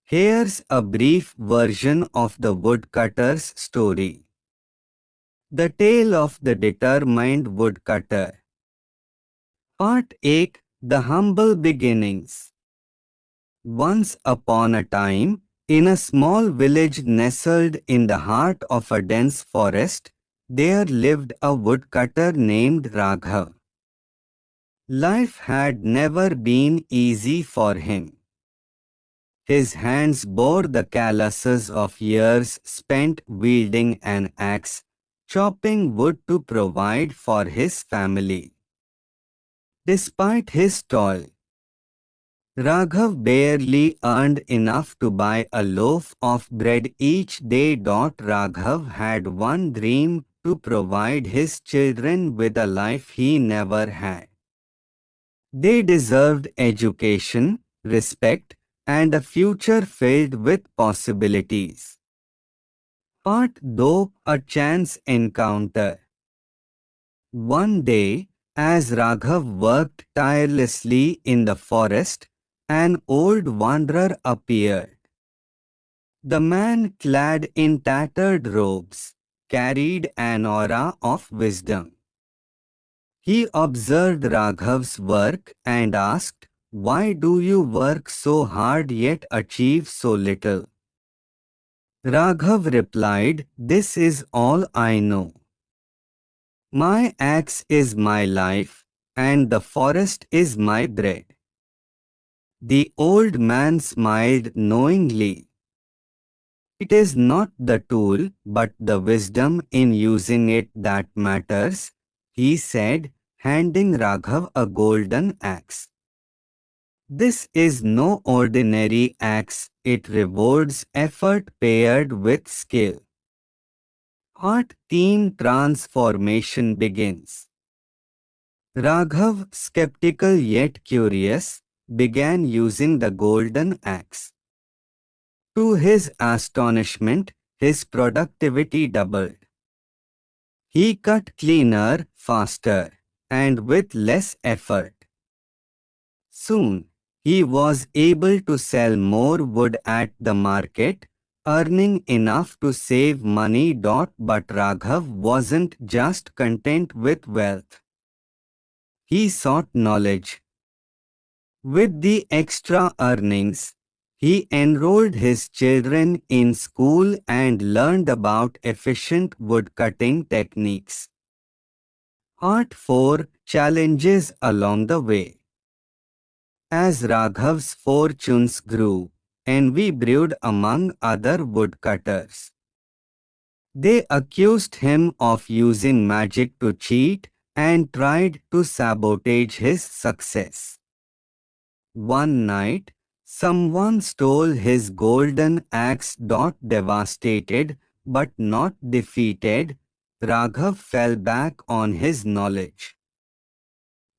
Here's a brief version of the woodcutter's story. The Tale of the Determined Woodcutter. Part 8. The Humble Beginnings. Once upon a time, in a small village nestled in the heart of a dense forest, there lived a woodcutter named Raghav. Life had never been easy for him. His hands bore the calluses of years spent wielding an axe, chopping wood to provide for his family. Despite his toil, Raghav barely earned enough to buy a loaf of bread each day. Raghav had one dream: to provide his children with a life he never had. They deserved education, respect, and a future filled with possibilities. Part 2. A Chance Encounter. One day, as Raghav worked tirelessly in the forest, an old wanderer appeared. The man, clad in tattered robes, carried an aura of wisdom. He observed Raghav's work and asked, "Why do you work so hard yet achieve so little?" Raghav replied, "This is all I know. My axe is my life, and the forest is my bread." The old man smiled knowingly. "It is not the tool, but the wisdom in using it that matters," he said, handing Raghav a golden axe. "This is no ordinary axe, it rewards effort paired with skill." Part Team Transformation begins. Raghav, skeptical yet curious, began using the golden axe. To his astonishment, his productivity doubled. He cut cleaner, faster, and with less effort. Soon, he was able to sell more wood at the market, earning enough to save money. But Raghav wasn't just content with wealth. He sought knowledge. With the extra earnings, he enrolled his children in school and learned about efficient woodcutting techniques. Part 4. Challenges along the way. As Raghav's fortunes grew, envy brewed among other woodcutters. They accused him of using magic to cheat and tried to sabotage his success. One night, someone stole his golden axe. Devastated but not defeated, Raghav fell back on his knowledge.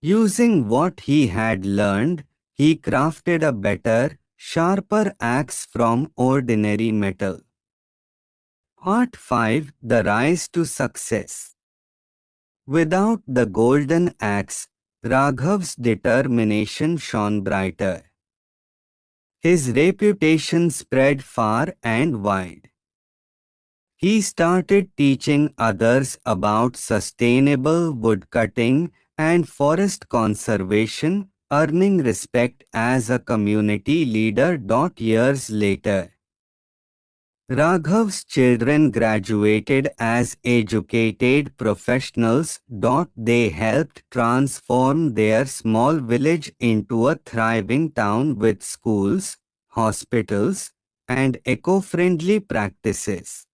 Using what he had learned, he crafted a better, sharper axe from ordinary metal. Part 5. The Rise to Success. Without the golden axe, Raghav's determination shone brighter. His reputation spread far and wide. He started teaching others about sustainable woodcutting and forest conservation, earning respect as a community leader. Years later, Raghav's children graduated as educated professionals. They helped transform their small village into a thriving town with schools, hospitals, and eco-friendly practices.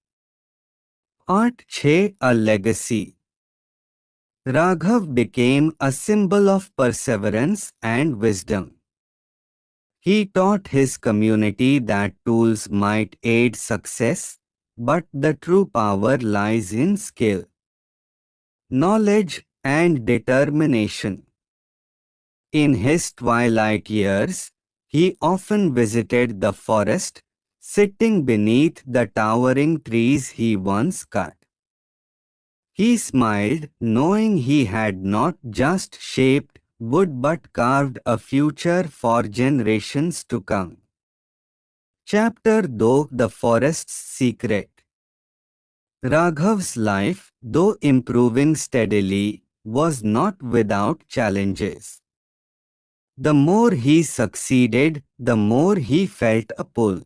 Part 6. A Legacy. Raghav became a symbol of perseverance and wisdom. He taught his community that tools might aid success, but the true power lies in skill, knowledge, and determination. In his twilight years, he often visited the forest, sitting beneath the towering trees he once cut. He smiled, knowing he had not just shaped wood but carved a future for generations to come. Chapter 2: The Forest's Secret. Raghav's life, though improving steadily, was not without challenges. The more he succeeded, the more he felt a pull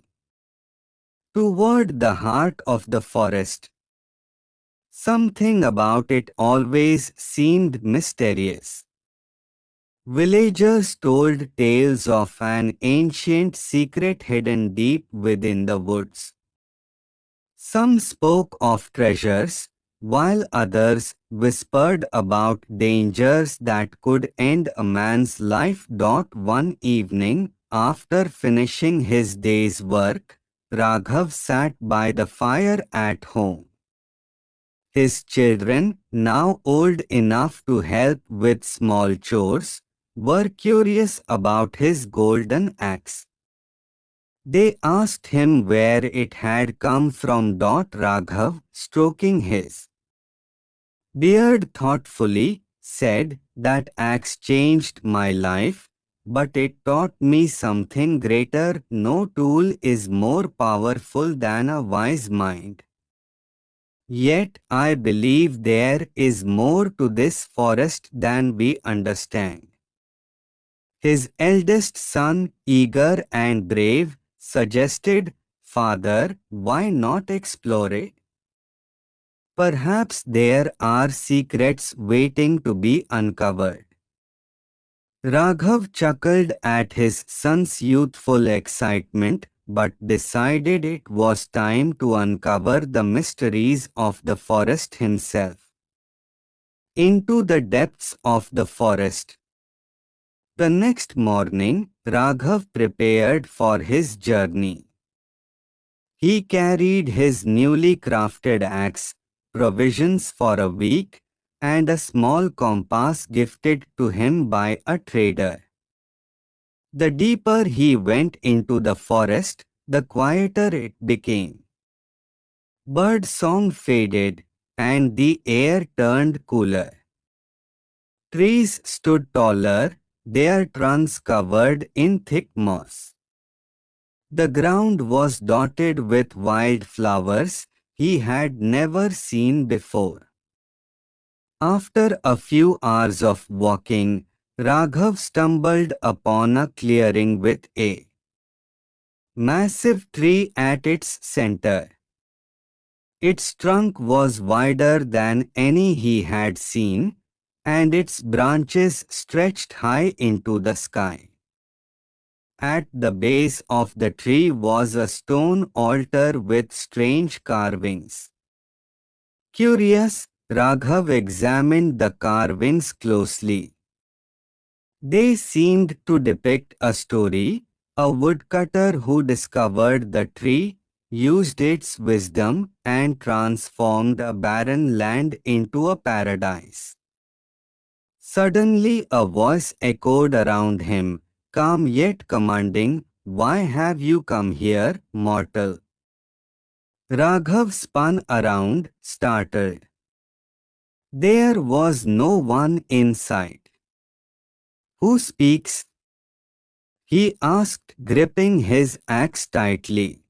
toward the heart of the forest. Something about it always seemed mysterious. Villagers told tales of an ancient secret hidden deep within the woods. Some spoke of treasures, while others whispered about dangers that could end a man's life. One evening, after finishing his day's work, Raghav sat by the fire at home. His children, now old enough to help with small chores, were curious about his golden axe. They asked him where it had come from. Raghav, stroking his beard thoughtfully, said, "That axe changed my life, but it taught me something greater. No tool is more powerful than a wise mind. Yet I believe there is more to this forest than we understand." His eldest son, eager and brave, suggested, "Father, why not explore it? Perhaps there are secrets waiting to be uncovered." Raghav chuckled at his son's youthful excitement, but decided it was time to uncover the mysteries of the forest himself. Into the depths of the forest. The next morning, Raghav prepared for his journey. He carried his newly crafted axe, provisions for a week, and a small compass gifted to him by a trader. The deeper he went into the forest, the quieter it became. Bird song faded, and the air turned cooler. Trees stood taller, their trunks covered in thick moss. The ground was dotted with wild flowers he had never seen before. After a few hours of walking, Raghav stumbled upon a clearing with a massive tree at its center. Its trunk was wider than any he had seen, and its branches stretched high into the sky. At the base of the tree was a stone altar with strange carvings. Curious, Raghav examined the carvings closely. They seemed to depict a story. A woodcutter who discovered the tree, used its wisdom, and transformed a barren land into a paradise. Suddenly a voice echoed around him, calm yet commanding, "Why have you come here, mortal?" Raghav spun around, startled. There was no one in sight. "Who speaks?" he asked, gripping his axe tightly.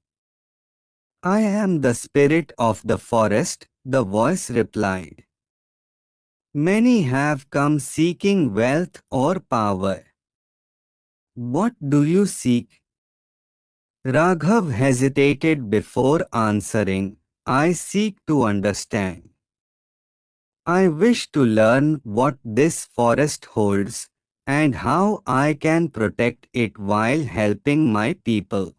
"I am the spirit of the forest," the voice replied. "Many have come seeking wealth or power. What do you seek?" Raghav hesitated before answering, "I seek to understand. I wish to learn what this forest holds and how I can protect it while helping my people."